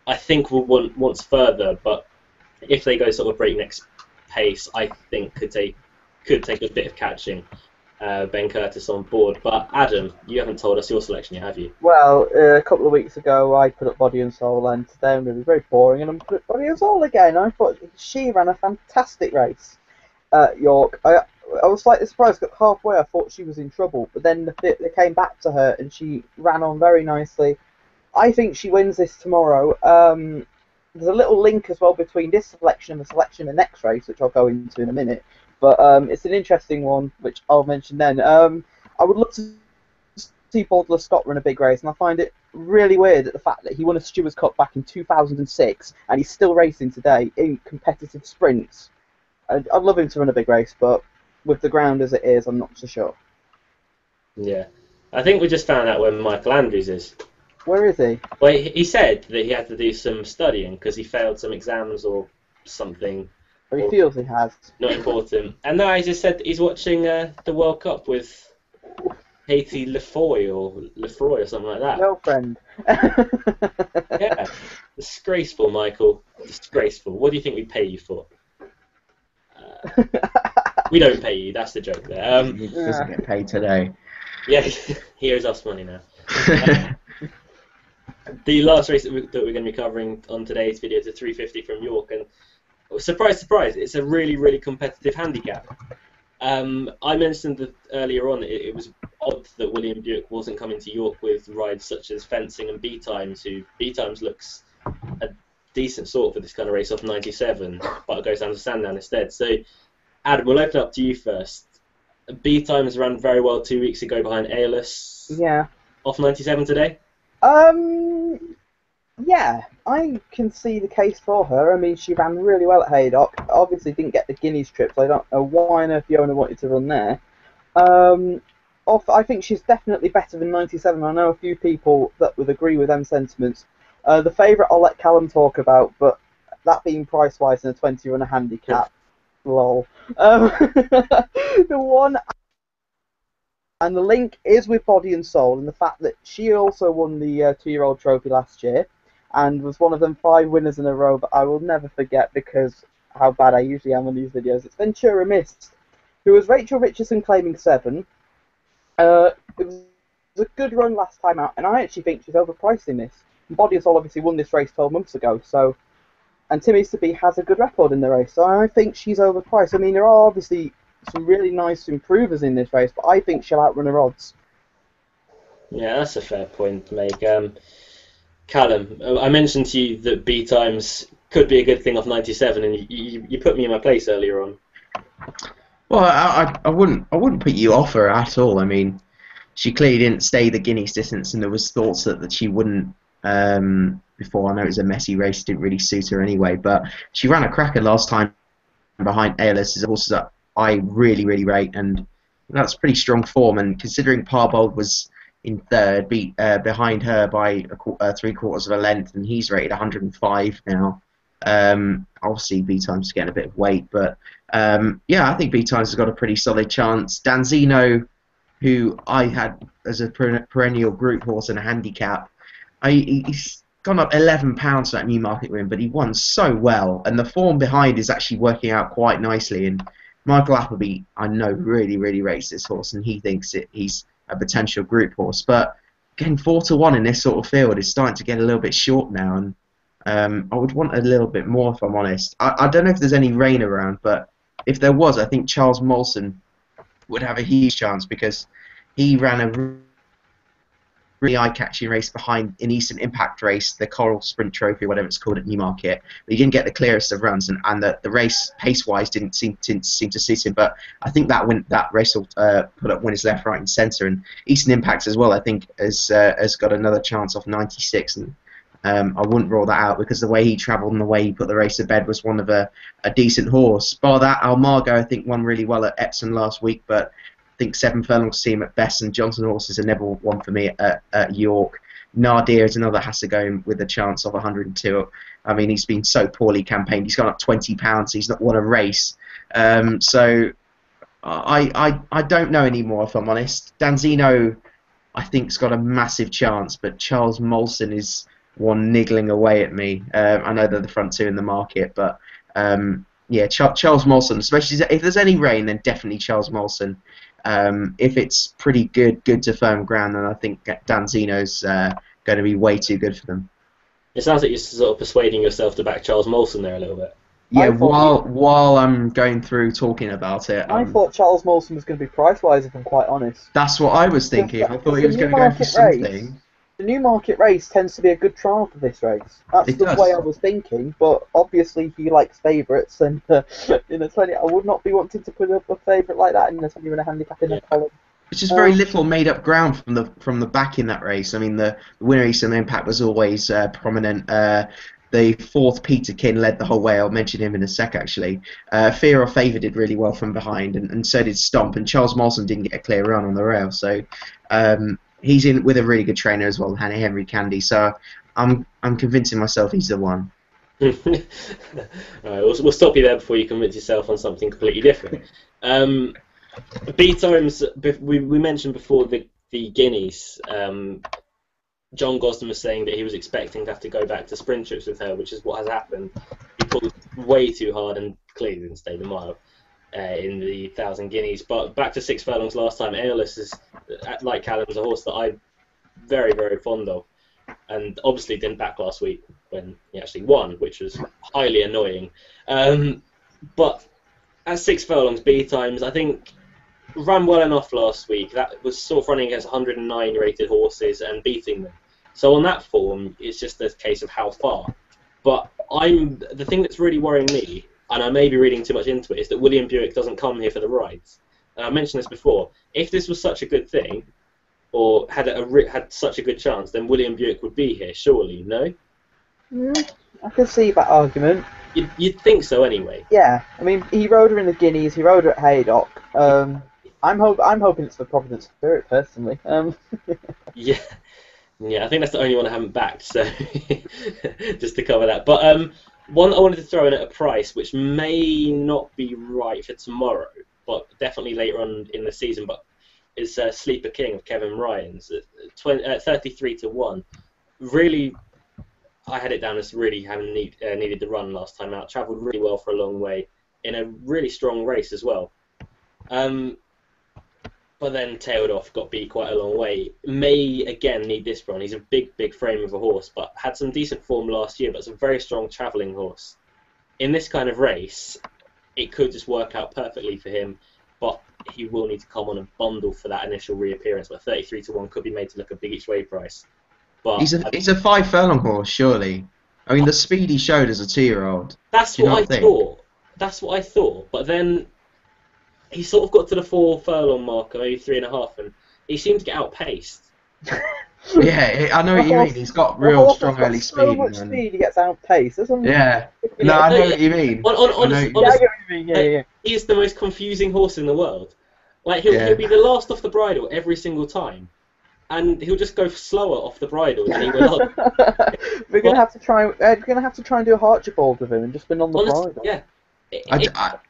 I think will want further, but if they go sort of breakneck pace, I think could take a bit of catching Ben Curtis on board. But Adam, you haven't told us your selection yet, have you? Well, a couple of weeks ago I put up Body and Soul, and today I'm going to be very boring and I'm put up Body and Soul again. I thought she ran a fantastic race at York. I was slightly surprised that halfway I thought she was in trouble, but then they came back to her and she ran on very nicely. I think she wins this tomorrow. There's a little link as well between this selection and the selection in the next race, which I'll go into in a minute. But it's an interesting one, which I'll mention then. I would love to see Bordler Scott run a big race, and I find it really weird at the fact that he won a Stewards Cup back in 2006, and he's still racing today in competitive sprints. I'd love him to run a big race, but with the ground as it is, I'm not so sure. Yeah. I think we just found out where Michael Andrews is. Where is he? Well, he said that he had to do some studying because he failed some exams or something. Or he feels he has. Not important. And now he just said he's watching the World Cup with Haiti Lefroy or something like that. Girlfriend. Yeah. Disgraceful, Michael. Disgraceful. What do you think we pay you for? We don't pay you. That's the joke there. He doesn't get paid today. Yeah, here's us money now. The last race that we're going to be covering on today's video is a 350 from York, and surprise, surprise, it's a really, really competitive handicap. I mentioned that earlier on it was odd that William Buick wasn't coming to York with rides such as Fencing and B-Times, who B-Times looks a decent sort for this kind of race off 97, but it goes down to Sandown instead. So, Adam, we'll open up to you first. B-Times ran very well 2 weeks ago behind Aylus. Yeah. Off 97 today? Yeah, I can see the case for her. I mean, she ran really well at Haydock. Obviously didn't get the Guineas trip, so I don't know why on earth Fiona wanted to run there. I think she's definitely better than 97. I know a few people that would agree with them sentiments. The favourite I'll let Callum talk about, but that being price-wise in a 20 run a handicap, lol. The one... And the link is with Body and Soul, and the fact that she also won the 2-year-old trophy last year, and was one of them 5 winners in a row that I will never forget because how bad I usually am on these videos. It's Ventura Mist, who was Rachel Richardson claiming 7. It was a good run last time out, and I actually think she's overpriced in this. Body and Soul obviously won this race 12 months ago, and Tim Easterby has a good record in the race, so I think she's overpriced. I mean, there are obviously some really nice improvers in this race, but I think she'll outrun her odds. Yeah, that's a fair point to make. Callum, I mentioned to you that B-Times could be a good thing off 97, and you put me in my place earlier on. Well, I wouldn't put you off her at all. I mean, she clearly didn't stay the Guineas distance, and there was thoughts that she wouldn't before. I know it was a messy race, didn't really suit her anyway, but she ran a cracker last time behind ALS. Is horses that I really, really rate, and that's pretty strong form. And considering Parbold was in third, behind her by 3/4 of a length, and he's rated 105 now. Obviously, B-Time's getting a bit of weight, but yeah, I think B-Time's has got a pretty solid chance. Danzino, who I had as a perennial group horse and a handicap, he's gone up £11 for that Newmarket win, but he won so well, and the form behind is actually working out quite nicely. And Michael Appleby, I know, really, really rates this horse, and he thinks he's a potential group horse. But getting 4-1 in this sort of field is starting to get a little bit short now, and I would want a little bit more, if I'm honest. I don't know if there's any rain around, but if there was, I think Charles Molson would have a huge chance because he ran a really eye-catching race behind an Eastern Impact race, the Coral Sprint Trophy, whatever it's called at Newmarket. But he didn't get the clearest of runs, and the race pace-wise didn't seem to suit him. But I think that race will put up winners left, right, and centre. And Eastern Impact as well, I think, has got another chance off 96. And I wouldn't rule that out because the way he travelled and the way he put the race to bed was one of a decent horse. Bar that, Almago, I think, won really well at Epsom last week, but I think 7 furlongs see him at best, and Johnson horses are never one for me at York. Nadir is another has to go in with a chance of 102. I mean, he's been so poorly campaigned. He's gone up £20. He's not won a race. So I don't know anymore, if I'm honest. Danzino, I think, has got a massive chance, but Charles Molson is one niggling away at me. I know they're the front two in the market, but yeah, Charles Molson, especially if there's any rain, then definitely Charles Molson. If it's pretty good to firm ground, then I think Danzino's going to be way too good for them. It sounds like you're sort of persuading yourself to back Charles Molson there a little bit. Yeah, while I'm going through talking about it, I thought Charles Molson was going to be price-wise, if I'm quite honest. That's what I was thinking. I thought he was going to go for something. The Newmarket race tends to be a good trial for this race. That's the way I was thinking, but obviously he likes favourites, and in a 20, I would not be wanting to put up a favourite like that in a 20 and a handicap in a column. It's just very little made-up ground from the back in that race. I mean, the winner Eastern Impact was always prominent. The fourth Peterkin led the whole way. I'll mention him in a sec, actually. Fear or Favour did really well from behind, and so did Stomp. And Charles Molson didn't get a clear run on the rail, so he's in with a really good trainer as well, Henry Candy. So I'm convincing myself he's the one. All right, we'll stop you there before you convince yourself on something completely different. B times. We mentioned before the Guineas. John Gosden was saying that he was expecting to have to go back to sprint trips with her, which is what has happened. He pulled way too hard and clearly didn't stay the mile in the 1,000 Guineas. But back to 6 furlongs last time. Aeolus is, like Callum's, a horse that I'm very, very fond of. And obviously didn't back last week when he actually won, which was highly annoying. But at 6 furlongs, B times, I think ran well enough last week. That was sort of running against 109 rated horses and beating them. So on that form, it's just a case of how far. But the thing that's really worrying me, and I may be reading too much into it, is that William Buick doesn't come here for the rides. And I mentioned this before. If this was such a good thing, or had such a good chance, then William Buick would be here, surely, no? I can see that argument. You'd think so anyway. Yeah, I mean, he rode her in the Guineas, he rode her at Haydock. I'm hoping it's the Providence Spirit, personally. Yeah, I think that's the only one I haven't backed, so just to cover that. But one I wanted to throw in at a price which may not be right for tomorrow, but definitely later on in the season, but is Sleeper King of Kevin Ryan's at 33 to 1. Really, I had it down as really having needed the run last time out. Travelled really well for a long way in a really strong race as well. But then tailed off, got beat quite a long way. May again need this run. He's a big frame of a horse, but had some decent form last year. But it's a very strong travelling horse. In this kind of race, it could just work out perfectly for him. But he will need to come on a bundle for that initial reappearance. But 33 to 1 could be made to look a big each way price. But he's a 5 furlong horse, surely. I mean, the speed he showed as a 2-year-old. That's what I thought. That's what I thought. But then he sort of got to the 4 furlong mark, or maybe 3.5, and he seemed to get outpaced. Yeah, I know what you mean. He's got real strong early speed. So much speed, he gets outpaced, doesn't he? Yeah. No, I know what you mean. Honestly, I get what you mean. Yeah. He is the most confusing horse in the world. Like he'll be the last off the bridle every single time, and he'll just go slower off the bridle than he will on. We're gonna have to try. We're gonna have to try and do a Archibald with him and just spin on the bridle. Yeah.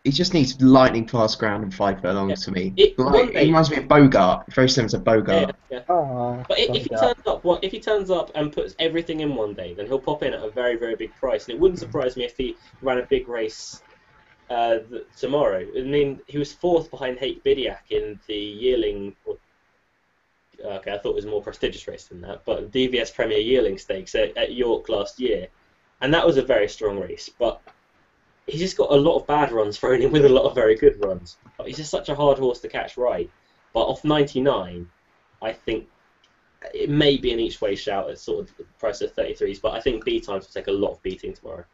He just needs lightning fast ground and 5 furlongs to me. He reminds me of Bogart, very similar to Bogart. Yeah. Oh, but if he turns up and puts everything in one day, then he'll pop in at a very, very big price. And it wouldn't surprise me if he ran a big race tomorrow. I mean, he was 4th behind Hake Bidiak in the yearling. Okay, I thought it was a more prestigious race than that, but DVS Premier Yearling Stakes at York last year, and that was a very strong race. But he's just got a lot of bad runs thrown in with a lot of very good runs. But he's just such a hard horse to catch right. But off 99, I think it may be an each way shout at sort of the price of 33s, but I think B times will take a lot of beating tomorrow.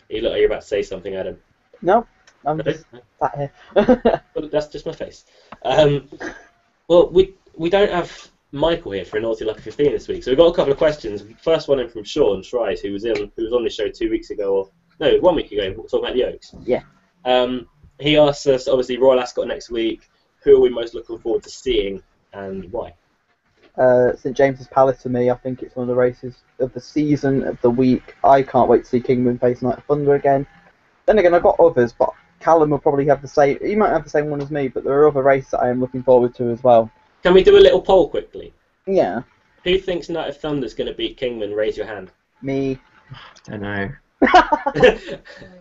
You look like you're about to say something, Adam. No, I'm Really? just sat here. Well, that's just my face. Well, we don't have Michael here for a Naughty Lucky 15 this week, so we've got a couple of questions. First one in from Sean Shries, who was on the show 2 weeks ago, or no, 1 week ago, talking about the Oaks. Yeah. He asked us, obviously, Royal Ascot next week. Who are we most looking forward to seeing, and why? St James's Palace to me, I think it's one of the races of the season, of the week. I can't wait to see Kingman face Night of Thunder again. Then again, I've got others, but Callum will probably have the same. He might have the same one as me, but there are other races that I am looking forward to as well. Can we do a little poll quickly? Yeah. Who thinks Night of Thunder is going to beat Kingman? Raise your hand. Me. I don't know.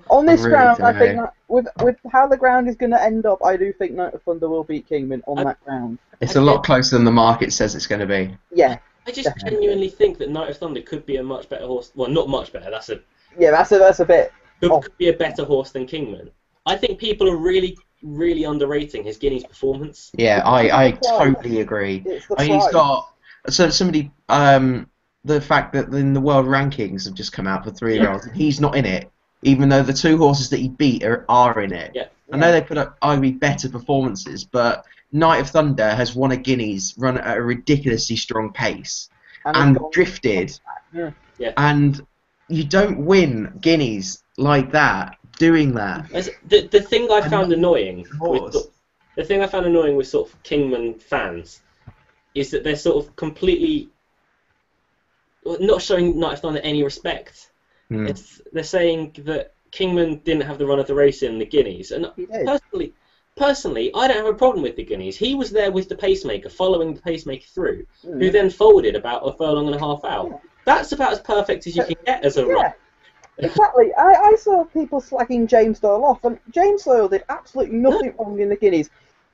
On this I really ground, don't I think know. that with how the ground is going to end up, I do think Night of Thunder will beat Kingman on that ground. It's a lot closer than the market says it's going to be. Yeah. I just genuinely think that Night of Thunder could be a much better horse. Well, not much better. That's a bit. could be a better horse than Kingman. I think people are really, really underrating his Guineas performance. Yeah, I totally agree. It's the I mean, he's price. got the fact that in the world rankings have just come out for 3-year-olds, and he's not in it, even though the two horses that he beat are in it. Yeah. I know they put up arguably better performances, but Night of Thunder has won a Guineas, run at a ridiculously strong pace, and drifted. Yeah. Yeah. And you don't win Guineas like that, doing that. The thing I found annoying horse. with sort of Kingman fans is that they're sort of completely not showing Night of Thunder any respect. They're saying that Kingman didn't have the run of the race in the Guineas, and He did. personally, I don't have a problem with the Guineas. He was there with the pacemaker, following the pacemaker through, who then folded about a furlong and a half out. Yeah. That's about as perfect as you can get as a run. Exactly. I saw people slagging James Doyle off, and James Doyle did absolutely nothing wrong in the Guineas.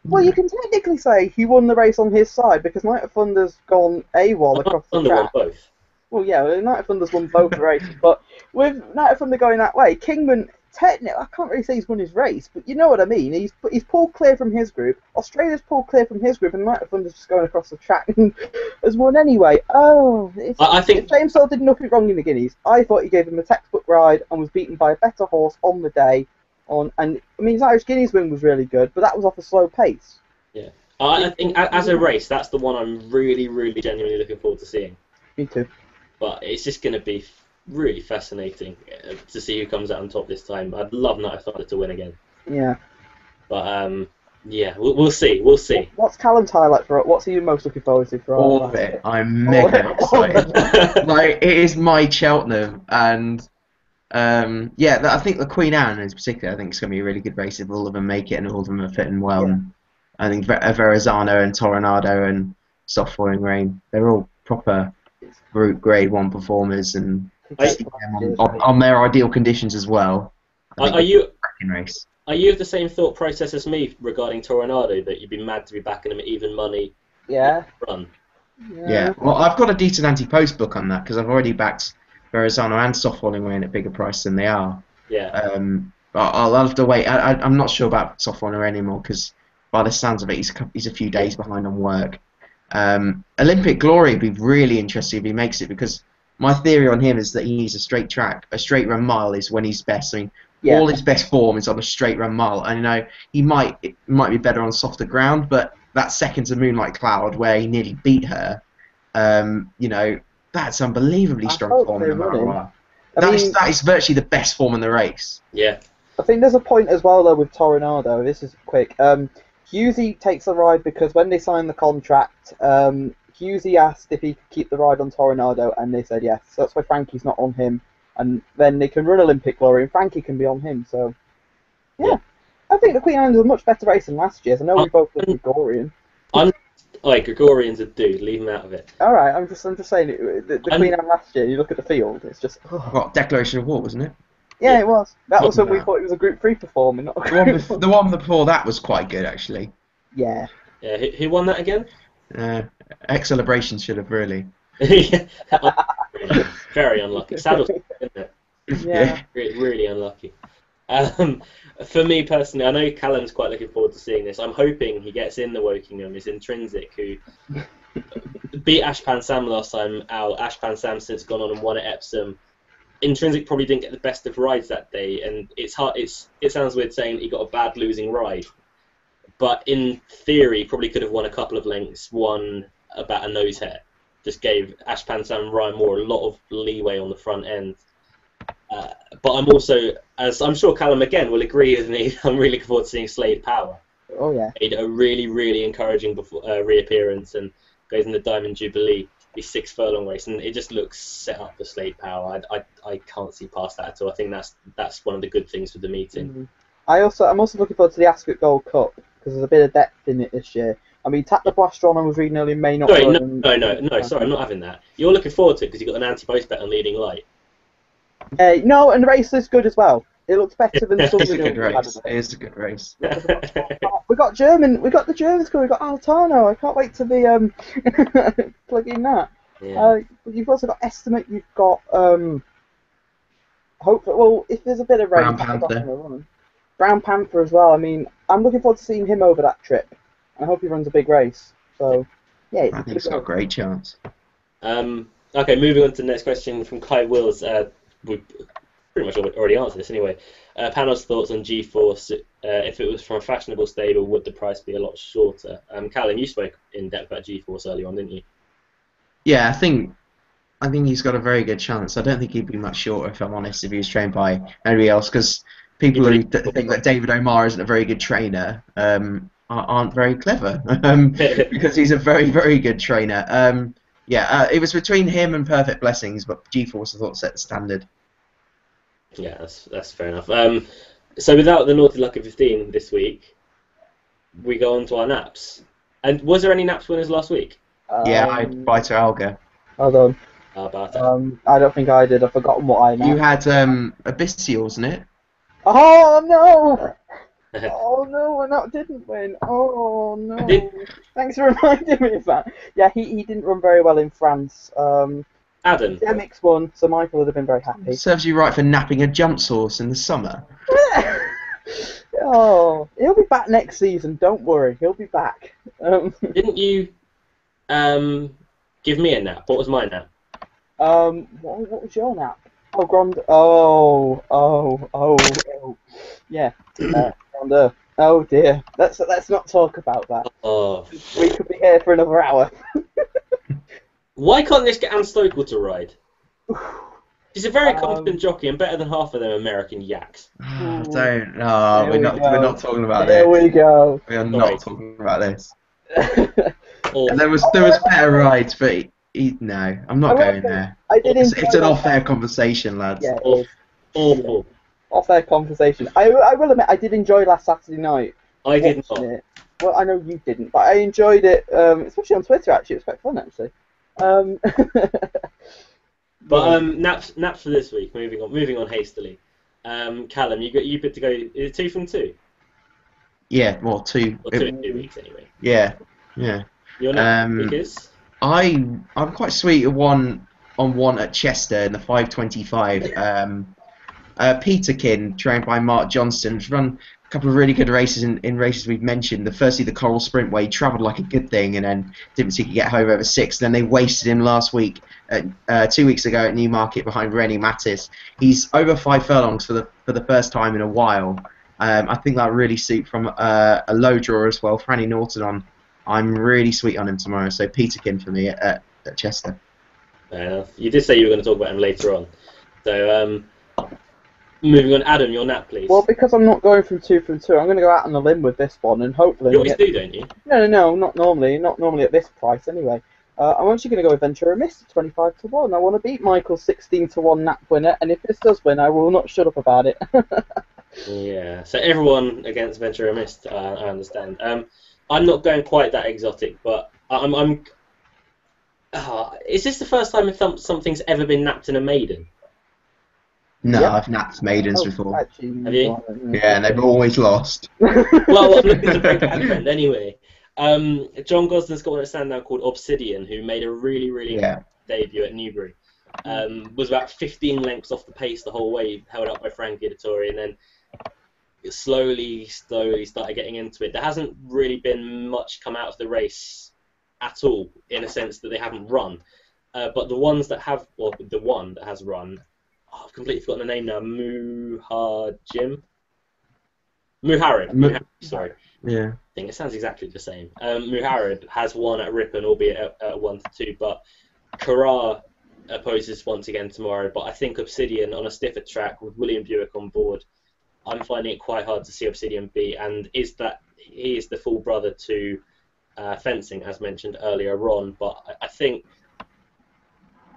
Well, you can technically say he won the race on his side because Night of Thunder's gone AWOL across the Thunder won track. both. Well, yeah, Night of Thunder's won both the races, but with Night of Thunder going that way, Kingman, technically, I can't really say he's won his race, but you know what I mean. He's pulled clear from his group. Australia's pulled clear from his group, and Night of Thunder's just going across the track and has won anyway. I think James Doyle did nothing wrong in the Guineas. I thought he gave him a textbook ride and was beaten by a better horse on the day. And I mean, his Irish Guineas win was really good, but that was off a slow pace. Yeah, I think as a race, that's the one I'm really, really genuinely looking forward to seeing. Me too. But it's just going to be really fascinating to see who comes out on top this time. I'd love Night of Thunder to win again. Yeah. But yeah, we'll see. We'll see. What's Callum's highlight for it? What's he most looking forward to for All of it. I'm mega excited. Like, it is my Cheltenham, and I think the Queen Anne in particular, I think it's going to be a really good race if all of them make it and all of them are fitting well. Yeah. And I think Verrazano and Toronado and Soft Falling Rain, they're all proper group grade 1 performers, and on their ideal conditions as well. Are you race. Are you of the same thought process as me regarding Toronado, that you'd be mad to be backing him at even money? Yeah. Run. Yeah. Well, I've got a decent anti-post book on that because I've already backed Verrazano and Soft Falling Rain at bigger price than they are. Yeah. I'll have to wait. I'm not sure about Soft Falling Rain anymore because by the sounds of it, he's a few days behind on work. Olympic Glory would be really interesting if he makes it, because my theory on him is that he needs a straight track. A straight run mile is when he's best. I mean, all his best form is on a straight run mile. And, you know, it might be better on softer ground, but that second to Moonlight Cloud where he nearly beat her, you know, that's unbelievably strong form. That is virtually the best form in the race. Yeah. I think there's a point as well, though, with Toronado. This is quick. Hughesy takes the ride because when they signed the contract, Hughesy asked if he could keep the ride on Toronado, and they said yes. So that's why Frankie's not on him. And then they can run Olympic Glory, and Frankie can be on him. So, yeah. I think the Queen Anne is a much better race than last year's. I know we both love Gregorian. Gregorian's a dude. Leave him out of it. All right, I'm just saying the Queen Anne last year. You look at the field, it's just. What, Declaration of War, wasn't it? Yeah, it was. That was when we thought it was a Group 3 performing, not a Group 1. The one before that was quite good, actually. Yeah. Yeah. Who won that again? X-Celebration should have really. Very unlucky. Saddle, isn't it? Yeah. Really unlucky. Um, for me personally, I know Callum's quite looking forward to seeing this. I'm hoping he gets in the Wokingham. Is Intrinsic, who beat Ashpan Sam last time out. Ashpan Sam since gone on and won at Epsom. Intrinsic probably didn't get the best of rides that day, and it sounds weird saying that he got a bad losing ride, but in theory, probably could have won a couple of lengths, won about a nose hair. Just gave Ashpan Sam and Ryan Moore a lot of leeway on the front end. But I'm also, as I'm sure Callum again will agree with me, I'm really looking forward to seeing Slade Power. Oh yeah. Made a really, really encouraging reappearance and goes in the Diamond Jubilee, the 6 furlong race, and it just looks set up for Slade Power. I can't see past that at all. I think that's one of the good things with the meeting. Mm-hmm. I'm also looking forward to the Ascot Gold Cup because there's a bit of depth in it this year. I mean, Tap the Blaster on, I was reading earlier, may not. Sorry, no, sorry, I'm not having that. You're looking forward to it because you've got an anti-post bet on Leading Light. No, and the race is good as well. It looks better than some of It's a the good others. race. It is a good race. We got the Germans coming. We got Altano. I can't wait to be plugging that. Yeah. You've also got Estimate. You've got hopefully. Well, if there's a bit of rain, Brown Panther as well. I mean, I'm looking forward to seeing him over that trip. I hope he runs a big race. So yeah, I think he's got a great chance. Okay, moving on to the next question from Kai Wills. We pretty much already answered this anyway. Panel's thoughts on G-Force. If it was from a fashionable stable, would the price be a lot shorter? Callum, you spoke in depth about G-Force earlier on, didn't you? Yeah, I think he's got a very good chance. I don't think he'd be much shorter, if I'm honest, if he was trained by anybody else, because people who think that David O'Mara isn't a very good trainer aren't very clever, because he's a very, very good trainer. It was between him and Perfect Blessings, but G-Force I thought set the standard. Yeah, that's fair enough. So without the Naughty Lucky 15 this week, we go on to our naps. And was there any naps winners last week? I had Biter Alga. Hold on. About I don't think I did. I've forgotten what I napped. You had Abyssial, wasn't it? Oh no! Oh no, and that didn't win. Oh no! Thanks for reminding me of that. Yeah, he didn't run very well in France. Adam. MX won, so Michael would have been very happy. Serves you right for napping a jump source in the summer. Oh, he'll be back next season. Don't worry, he'll be back. Didn't you give me a nap? What was my nap? What was your nap? Oh, Grand. Yeah. Grandeur. Oh dear. Let's not talk about that. Oh. We could be here for another hour. Why can't this get Anne Stokely to ride? She's a very competent jockey and better than half of them American yaks. We're not talking about this. There we go. We are not talking about this. Or, And there was better rides, but no, I'm not going there. It's an off-air conversation, lads. Yeah, awful. Off-air conversation. I will admit, I did enjoy last Saturday night. I did not. It. Well, I know you didn't, but I enjoyed it, especially on Twitter. Actually, it was quite fun, actually. But naps for this week. Moving on hastily. Callum, you put to go. Is it 2 from 2? Yeah, well, 2. Or 2 in 2 weeks anyway. Yeah. Your nap because I'm quite sweet at one at Chester in the 5:25. Peterkin, trained by Mark Johnston, has run a couple of really good races in races we've mentioned. Firstly, the Coral Sprint, where he travelled like a good thing and then didn't see he could get home over 6. Then they wasted him last week, 2 weeks ago at Newmarket behind Rennie Mattis. He's over 5 furlongs for the first time in a while. I think that really suit from a low draw as well. Franny Norton on. I'm really sweet on him tomorrow, so Peterkin for me at Chester. Fair enough. You did say you were going to talk about him later on. So, moving on, Adam, your nap, please. Well, because I'm not going from 2 from 2, I'm going to go out on a limb with this one, and hopefully... You always do, don't you? No, not normally. Not normally at this price, anyway. I'm actually going to go with Ventura Mist, 25 to 1. I want to beat Michael's 16 to 1 nap winner, and if this does win, I will not shut up about it. Yeah, so everyone against Ventura Mist, I understand. I'm not going quite that exotic, but I'm is this the first time something's ever been napped in a maiden? No, Yep. I've napped maidens before. Actually, Have you? Yeah, and they've always lost. Well, I'm looking to break that trend anyway. John Gosden's got one at Sandown called Obsidian, who made a really, really good debut at Newbury. Was about 15 lengths off the pace the whole way, held up by Frankie Dettori, and then it slowly started getting into it. There hasn't really been much come out of the race at all, in a sense that they haven't run. But the ones that have, or the one that has run, I've completely forgotten the name now. Muharid, sorry. Yeah. I think it sounds exactly the same. Muharid has won at Ripon, albeit at 1-2, but Carrara opposes once again tomorrow. But I think Obsidian on a stiffer track with William Buick on board, I'm finding it quite hard to see Obsidian beat. And he is the full brother to fencing, as mentioned earlier on. But I think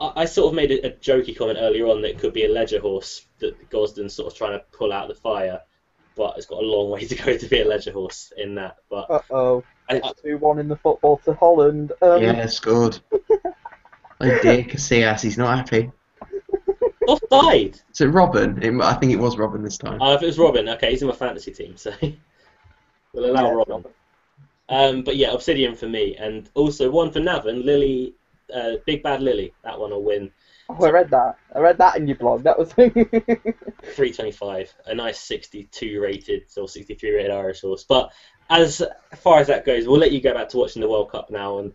I sort of made a jokey comment earlier on that it could be a ledger horse that Gosden's sort of trying to pull out of the fire. But it's got a long way to go to be a ledger horse in that. But it's 2-1 in the football to Holland. Yeah, scored. Oh dear, Casillas, he's not happy. Offside! Is it Robin? I think it was Robin this time. If it was Robin, okay, he's in my fantasy team, so we'll allow Robin. But yeah, Obsidian for me, and also one for Navan, Lily, Big Bad Lily. That one will win. Oh, I read that in your blog. That was 325, a nice 62 rated or 63 rated Irish horse. But as far as that goes, we'll let you go back to watching the World Cup now, and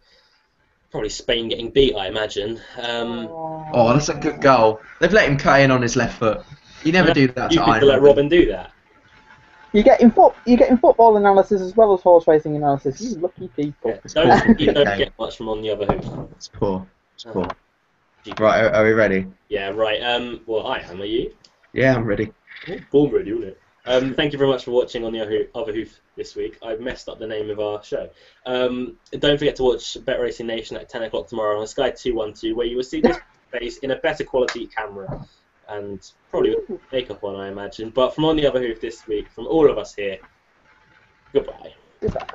probably Spain getting beat, I imagine. Oh, that's a good goal. They've let him cut in on his left foot. You never do that you to could Ireland. let Robin do that. You're getting football analysis as well as horse racing analysis. You lucky people. Yeah, you don't get much from On the Other Hoof. It's poor. It's poor. Right, are we ready? Yeah, right. Well, I am. Are you? Yeah, I'm ready. Born ready, isn't it? Thank you very much for watching On the Other Hoof this week. I've messed up the name of our show. Don't forget to watch Bet Racing Nation at 10 o'clock tomorrow on Sky 212, where you will see this face in a better quality camera and probably with makeup on, I imagine. But from On the Other Hoof this week, from all of us here, goodbye. Goodbye.